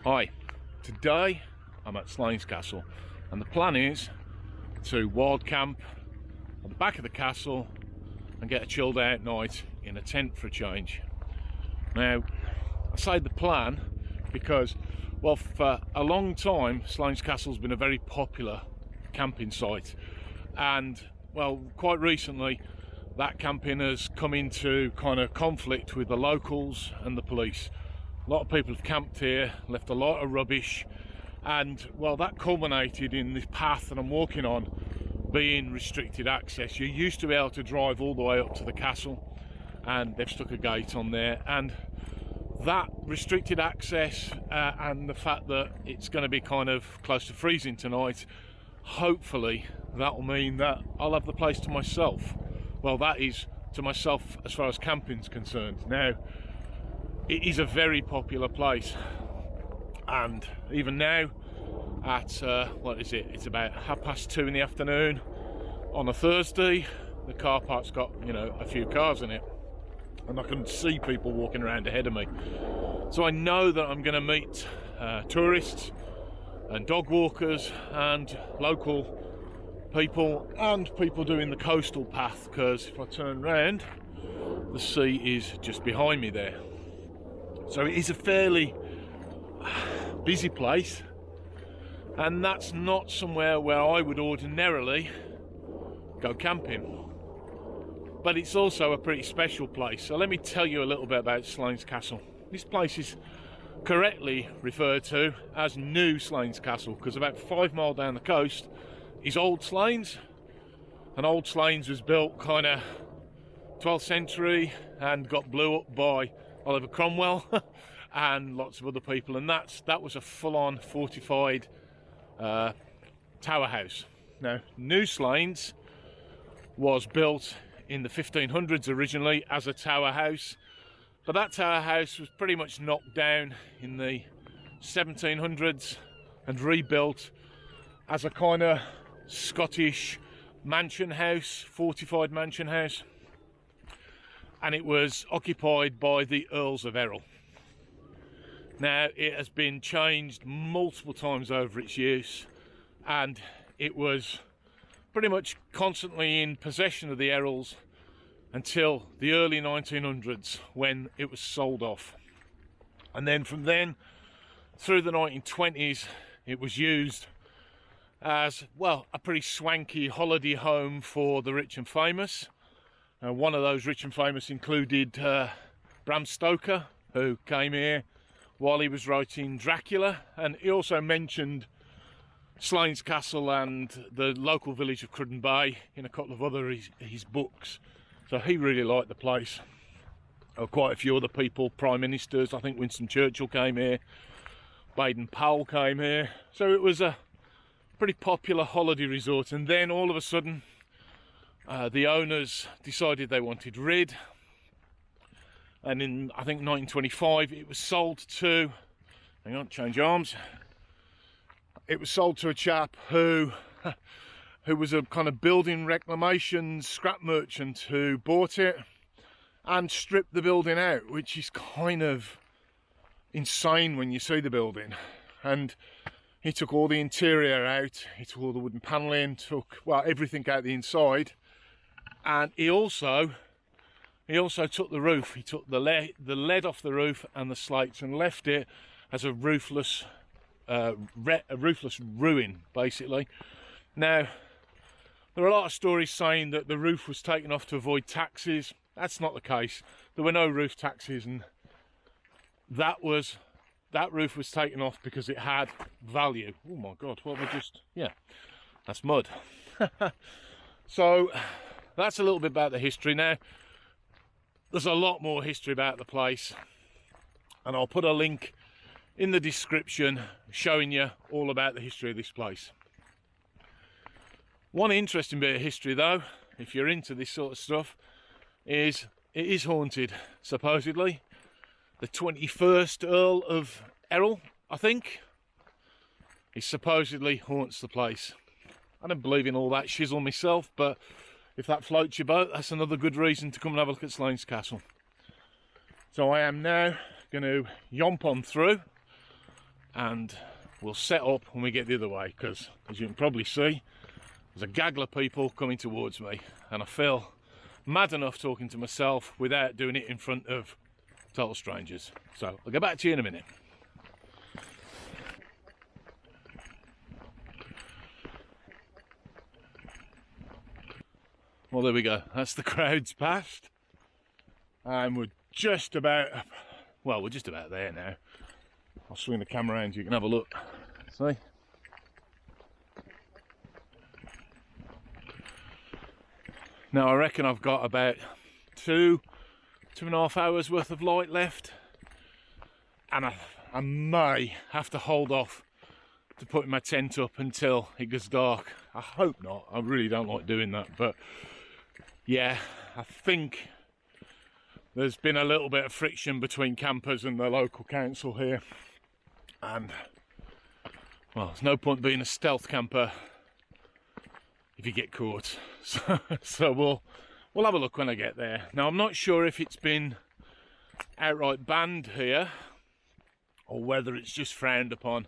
Hi, today I'm at Slains Castle and the plan is to wild camp at the back of the castle and get a chilled out night in a tent for a change. Now, I say the plan because, well, for a long time Slains Castle's been a very popular camping site, and well, quite recently that camping has come into kind of conflict with the locals and the police. A lot of people have camped here, left a lot of rubbish, and well, that culminated in this path that I'm walking on being restricted access. You used to be able to drive all the way up to the castle, and they've stuck a gate on there, and that restricted access and the fact that it's going to be kind of close to freezing tonight, hopefully that will mean that I'll have the place to myself. Well, that is to myself as far as camping's concerned. Now, it is a very popular place, and even now at what is it, it's about 2:30 in the afternoon on a Thursday, the car park's got, you know, a few cars in it, and I can see people walking around ahead of me. So I know that I'm going to meet tourists and dog walkers and local people and people doing the coastal path, because if I turn round, the sea is just behind me there. So it is a fairly busy place, and that's not somewhere where I would ordinarily go camping. But it's also a pretty special place. So let me tell you a little bit about Slains Castle. This place is correctly referred to as New Slains Castle, because about 5 miles down the coast is Old Slains, and Old Slains was built kind of 12th century and got blew up by Oliver Cromwell and lots of other people, and that was a full-on fortified tower house. Now, New Slains was built in the 1500s originally as a tower house, but that tower house was pretty much knocked down in the 1700s and rebuilt as a kind of Scottish mansion house, fortified mansion house, and it was occupied by the Earls of Errol. Now, it has been changed multiple times over its use, and it was pretty much constantly in possession of the Errols until the early 1900s, when it was sold off. And then from then through the 1920s, it was used as, well, a pretty swanky holiday home for the rich and famous. One of those rich and famous included Bram Stoker, who came here while he was writing Dracula, and he also mentioned Slains Castle and the local village of Cruden Bay in a couple of other his books. So he really liked the place. Quite a few other people, prime ministers, I think Winston Churchill came here, Baden-Powell came here. So it was a pretty popular holiday resort, and then all of a sudden the owners decided they wanted rid, and in, I think, 1925 it was sold to, hang on, change arms, it was sold to a chap who was a kind of building reclamation scrap merchant who bought it and stripped the building out, which is kind of insane when you see the building. And he took all the interior out, he took all the wooden panelling, took, well, everything out the inside, and he also took the roof. He took the lead off the roof and the slates and left it as a roofless ruin, basically. Now, there are a lot of stories saying that the roof was taken off to avoid taxes. That's not the case. There were no roof taxes, and that roof was taken off because it had value. Oh my God, what have I just, yeah, that's mud. So that's a little bit about the history. Now, there's a lot more history about the place, and I'll put a link in the description showing you all about the history of this place. One interesting bit of history, though, if you're into this sort of stuff, is it is haunted, supposedly. The 21st Earl of Errol, I think, he supposedly haunts the place. I don't believe in all that shizzle myself, but if that floats your boat, that's another good reason to come and have a look at Slains Castle. So I am now going to yomp on through and we'll set up when we get the other way, because as you can probably see, there's a gaggle of people coming towards me, and I feel mad enough talking to myself without doing it in front of total strangers. So I'll get back to you in a minute. Well, there we go, that's the crowds past, and we're just about, well, we're just about there now. I'll swing the camera around so you can have a look. See? Now I reckon I've got about 2.5 hours worth of light left, and I may have to hold off to putting my tent up until it gets dark. I hope not, I really don't like doing that, but yeah, I think there's been a little bit of friction between campers and the local council here, and well, there's no point being a stealth camper if you get caught. So we'll have a look when I get there. Now I'm not sure if it's been outright banned here or whether it's just frowned upon,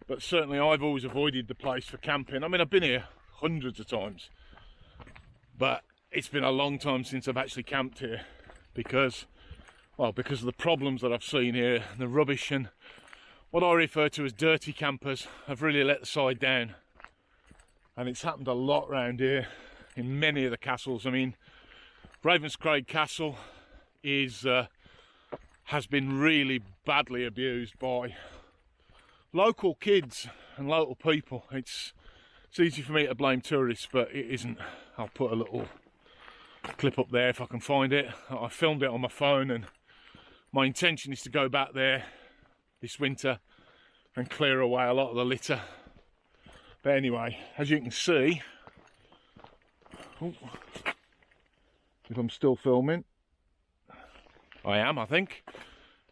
but certainly I've always avoided the place for camping. I mean, I've been here hundreds of times, but it's been a long time since I've actually camped here because of the problems that I've seen here, the rubbish, and what I refer to as dirty campers have really let the side down. And it's happened a lot around here in many of the castles. I mean, Ravenscraig Castle has been really badly abused by local kids and local people. It's easy for me to blame tourists, but it isn't. I'll put a little clip up there if I can find it. I filmed it on my phone, and my intention is to go back there this winter and clear away a lot of the litter. But anyway, as you can see, if I'm still filming, I am, I think.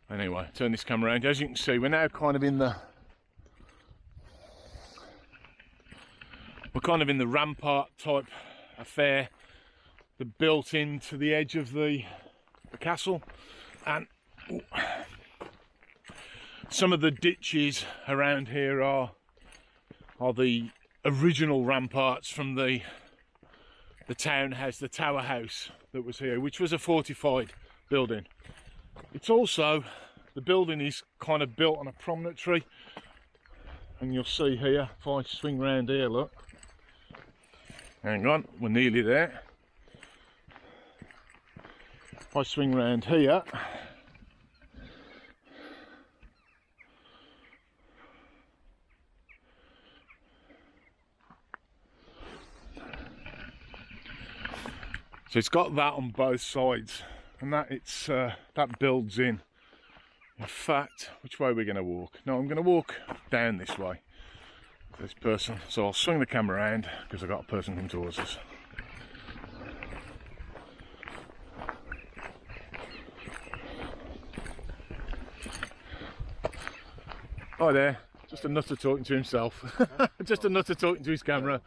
Anyway, turn this camera around. As you can see, we're now kind of in the rampart type affair. They're built into the edge of the castle, and some of the ditches around here are the original ramparts from the townhouse, the tower house that was here, which was a fortified building. It's also, the building is kind of built on a promontory, and you'll see here, if I swing round here, look, hang on, we're nearly there. If I swing round here, so it's got that on both sides, and that builds in. In fact, which way are we going to walk? No, I'm going to walk down this way. This person, so I'll swing the camera around because I've got a person coming towards us. Hi there, just a nutter talking to himself. Just a nutter talking to his camera.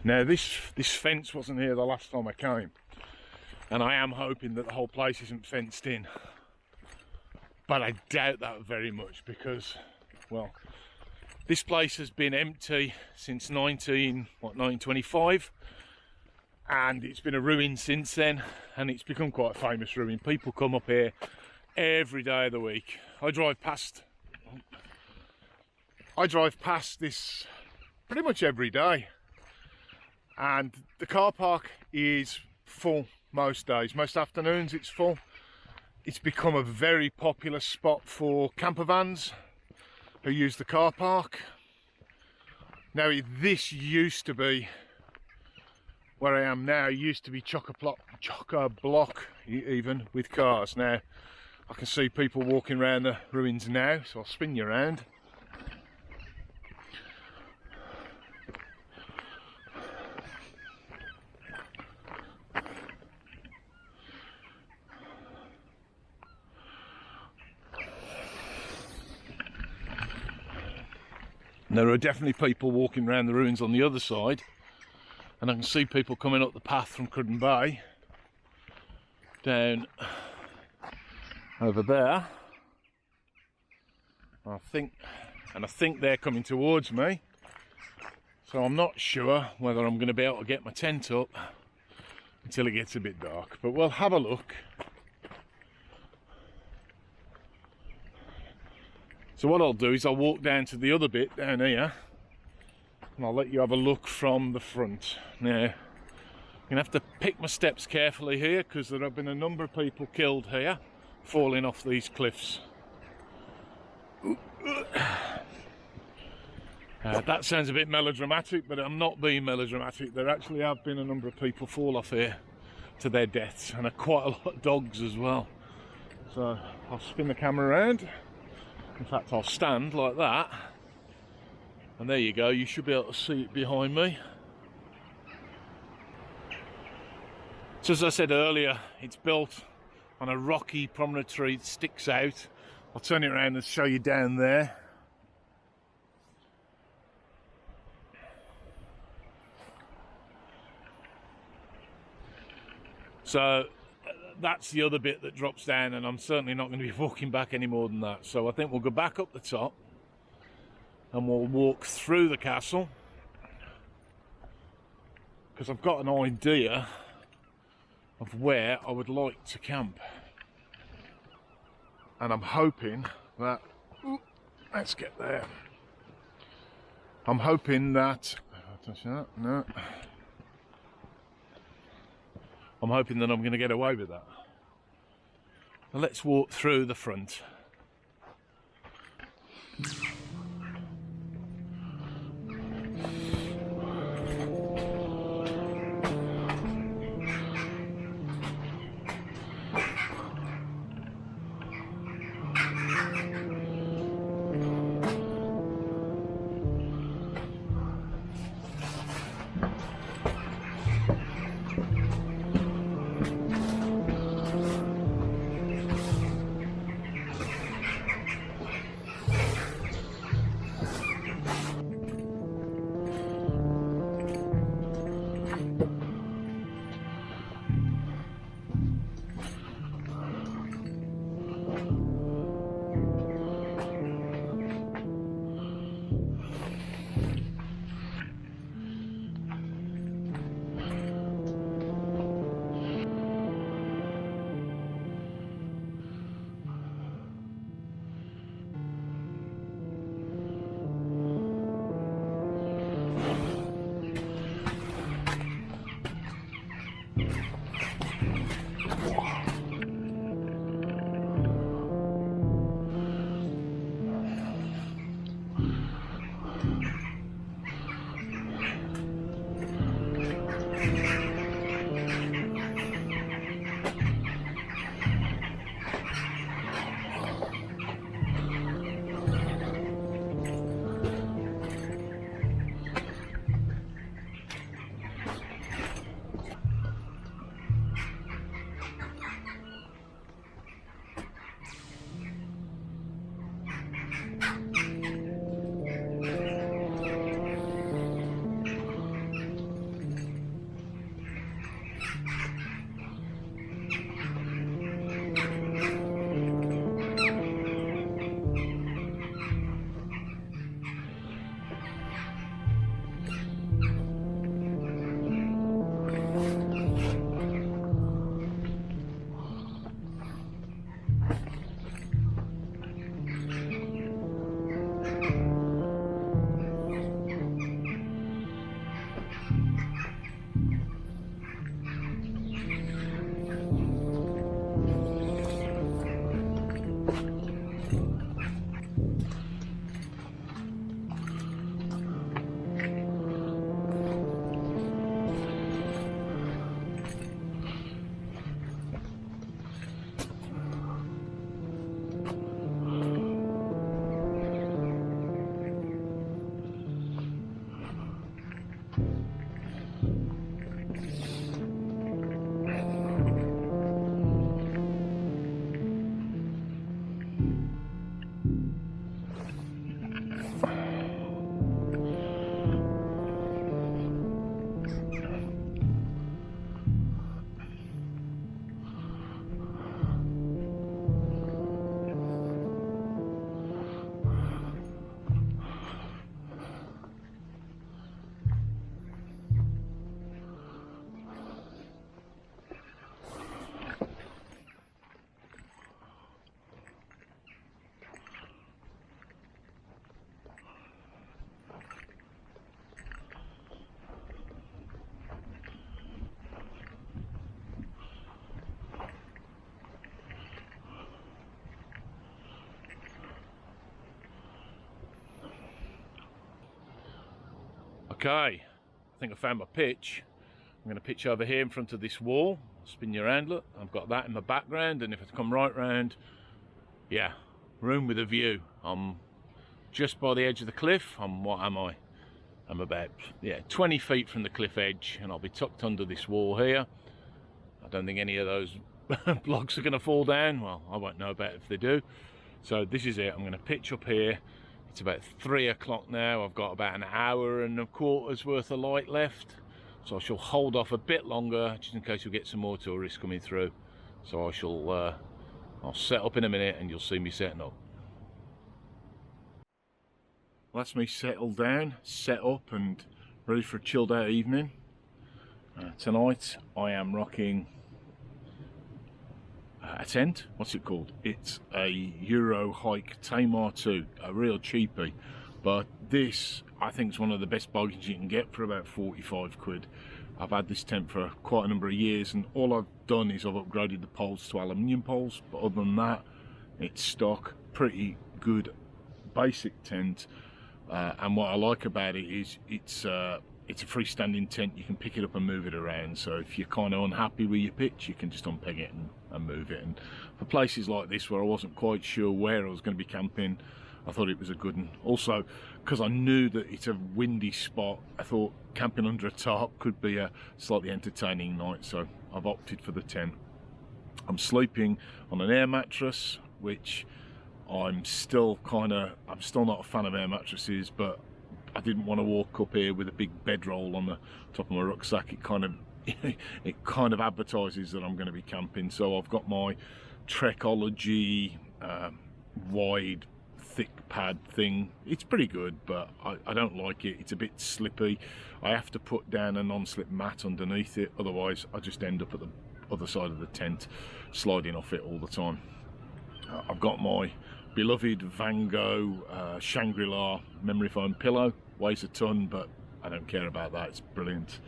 Now this fence wasn't here the last time I came, and I am hoping that the whole place isn't fenced in, but I doubt that very much because, well, this place has been empty since 1925, and it's been a ruin since then, and it's become quite a famous ruin. People come up here every day of the week. I drive past this pretty much every day. And the car park is full most days. Most afternoons it's full. It's become a very popular spot for camper vans who use the car park. Now this used to be, where I am now, used to be chock-a-block even with cars. Now I can see people walking around the ruins now, so I'll spin you around. And there are definitely people walking around the ruins on the other side, and I can see people coming up the path from Cruden Bay down over there. I think they're coming towards me, so I'm not sure whether I'm going to be able to get my tent up until it gets a bit dark, but we'll have a look. So what I'll do is I'll walk down to the other bit down here, and I'll let you have a look from the front. Now, I'm going to have to pick my steps carefully here, because there have been a number of people killed here, falling off these cliffs. That sounds a bit melodramatic, but I'm not being melodramatic. There actually have been a number of people fall off here to their deaths, and quite a lot of dogs as well. So I'll spin the camera around. In fact, I'll stand like that, and there you go. You should be able to see it behind me. So as I said earlier, it's built on a rocky promontory that sticks out. I'll turn it around and show you down there. So that's the other bit that drops down, and I'm certainly not going to be walking back any more than that. So I think we'll go back up the top and we'll walk through the castle, because I've got an idea of where I would like to camp. And I'm hoping that, let's get there. I'm hoping that, no. I'm hoping that I'm going to get away with that. Now let's walk through the front. Okay, I think I found my pitch. I'm going to pitch over here in front of this wall. Spin your hand, look. I've got that in my background, and if I come right round, yeah, room with a view. I'm just by the edge of the cliff. What am I? I'm about, yeah, 20 feet from the cliff edge, and I'll be tucked under this wall here. I don't think any of those blocks are going to fall down. Well, I won't know about it if they do. So this is it. I'm going to pitch up here. It's about 3 o'clock now. I've got about an hour and a quarter's worth of light left. So I shall hold off a bit longer, just in case we get some more tourists coming through. So I shall, I'll set up in a minute, and you'll see me setting up. Well, that's me settled down, set up, and ready for a chilled out evening. Tonight I am rocking a tent. What's it called? It's a Euro Hike Tamar 2, a real cheapie. But this, I think, is one of the best bargains you can get for about 45 quid. I've had this tent for quite a number of years, and all I've done is I've upgraded the poles to aluminium poles. But other than that, it's stock, pretty good basic tent. And what I like about it is it's a freestanding tent. You can pick it up and move it around. So if you're kind of unhappy with your pitch, you can just unpeg it and move it. And for places like this where I wasn't quite sure where I was going to be camping, I thought it was a good one. Also, because I knew that it's a windy spot, I thought camping under a tarp could be a slightly entertaining night, so I've opted for the tent. I'm sleeping on an air mattress, which I'm still not a fan of air mattresses, but I didn't want to walk up here with a big bedroll on the top of my rucksack. It kind of advertises that I'm going to be camping. So I've got my Trekology wide thick pad thing. It's pretty good, but I don't like it. It's a bit slippy. I have to put down a non-slip mat underneath it, otherwise I just end up at the other side of the tent sliding off it all the time. I've got my beloved Van Gogh Shangri-La memory foam pillow. Weighs a ton, but I don't care about that. It's brilliant.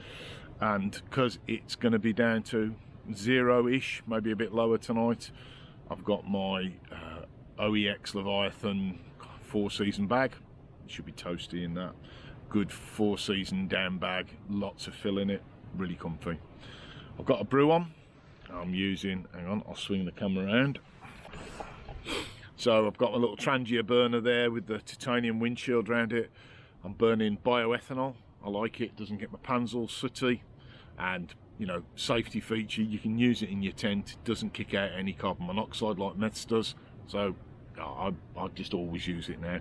And because it's going to be down to 0-ish, maybe a bit lower tonight, I've got my OEX Leviathan 4-season bag. It should be toasty in that. Good 4-season down bag, lots of fill in it, really comfy. I've got a brew on. I'm using, hang on, I'll swing the camera around. So I've got my little Trangia burner there with the titanium windshield around it. I'm burning bioethanol. I like it, doesn't get my pans all sooty, and you know, safety feature, you can use it in your tent. It doesn't kick out any carbon monoxide like meths does. So I just always use it now.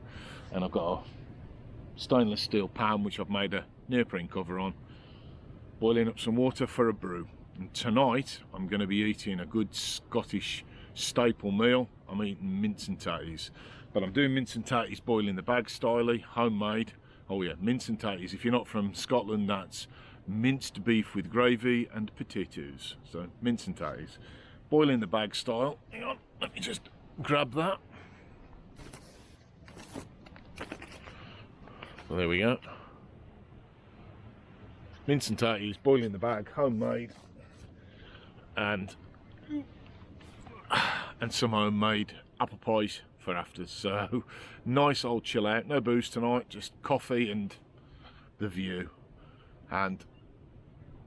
And I've got a stainless steel pan which I've made a neoprene cover on, boiling up some water for a brew. And tonight I'm going to be eating a good Scottish staple meal. I'm eating mince and tatties, but I'm doing mince and tatties boiling the bag style, homemade. Oh yeah, mince and tatties. If you're not from Scotland, that's minced beef with gravy and potatoes. So mince and tatties, boiling the bag style. Hang on, let me just grab that. So there we go. Mince and tatties, boiling the bag, homemade, and some homemade apple pies for afters. So nice old chill out, no booze tonight, just coffee and the view. And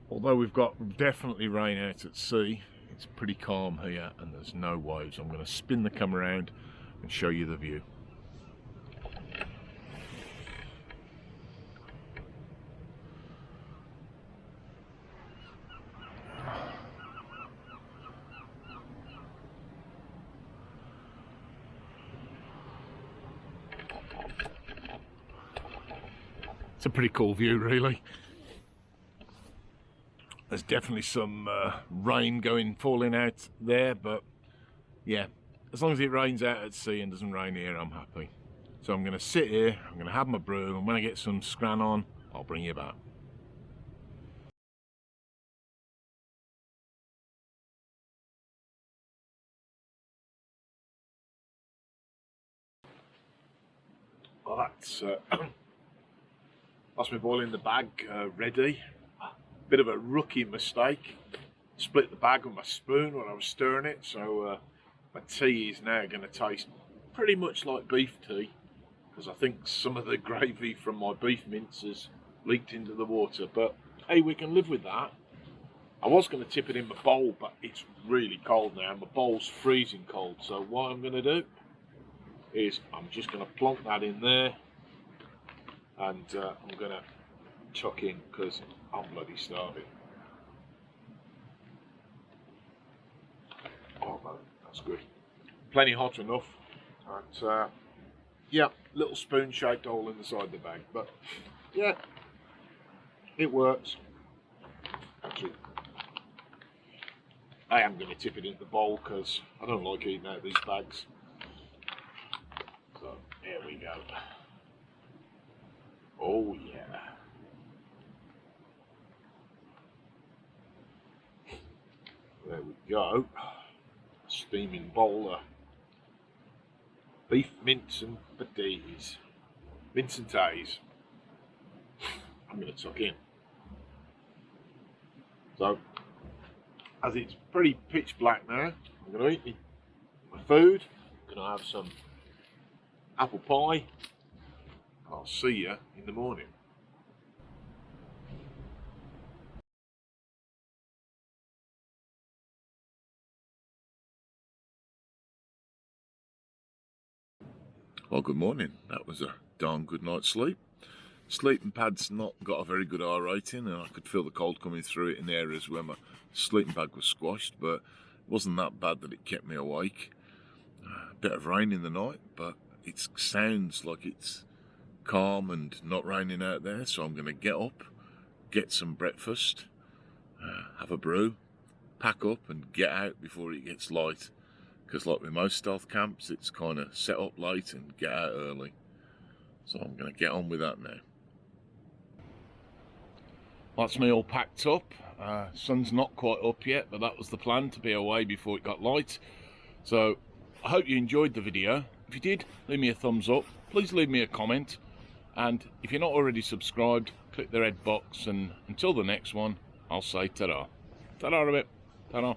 although we've got definitely rain out at sea, it's pretty calm here and there's no waves. I'm going to spin the camera around and show you the view. It's a pretty cool view, really. There's definitely some rain falling out there, but yeah, as long as it rains out at sea and doesn't rain here, I'm happy. So I'm going to sit here, I'm going to have my brew, and when I get some scran on, I'll bring you back. Well, that's me boiling the bag ready. Bit of a rookie mistake. Split the bag with my spoon when I was stirring it, so my tea is now going to taste pretty much like beef tea, because I think some of the gravy from my beef mince has leaked into the water, but hey, we can live with that. I was going to tip it in my bowl, but it's really cold now. My bowl's freezing cold, so what I'm going to do is I'm just going to plonk that in there, and I'm going to chuck in because I'm bloody starving. Oh man, that's good. Plenty hot enough. And yeah, little spoon-shaped hole in the side of the bag, but yeah, it works. Actually, I am going to tip it in the bowl because I don't like eating out of these bags. So here we go. Oh yeah. There we go. Steaming bowl of beef mince and potatoes. Mince and tays. I'm going to tuck in. So, as it's pretty pitch black now, I'm going to eat my food. I'm going to have some apple pie. I'll see you in the morning. Well, good morning. That was a darn good night's sleep. Sleeping pad's not got a very good R rating, and I could feel the cold coming through it in the areas where my sleeping bag was squashed, but it wasn't that bad that it kept me awake. A bit of rain in the night, but it sounds like it's calm and not raining out there, so I'm going to get up, get some breakfast, have a brew, pack up and get out before it gets light, because like with most stealth camps, it's kind of set up late and get out early. So I'm going to get on with that now. That's me all packed up. Sun's not quite up yet, but that was the plan, to be away before it got light. So I hope you enjoyed the video. If you did, leave me a thumbs up. Please leave me a comment. And if you're not already subscribed, click the red box. And until the next one, I'll say ta-ra. Ta-ra a bit. Ta-ra.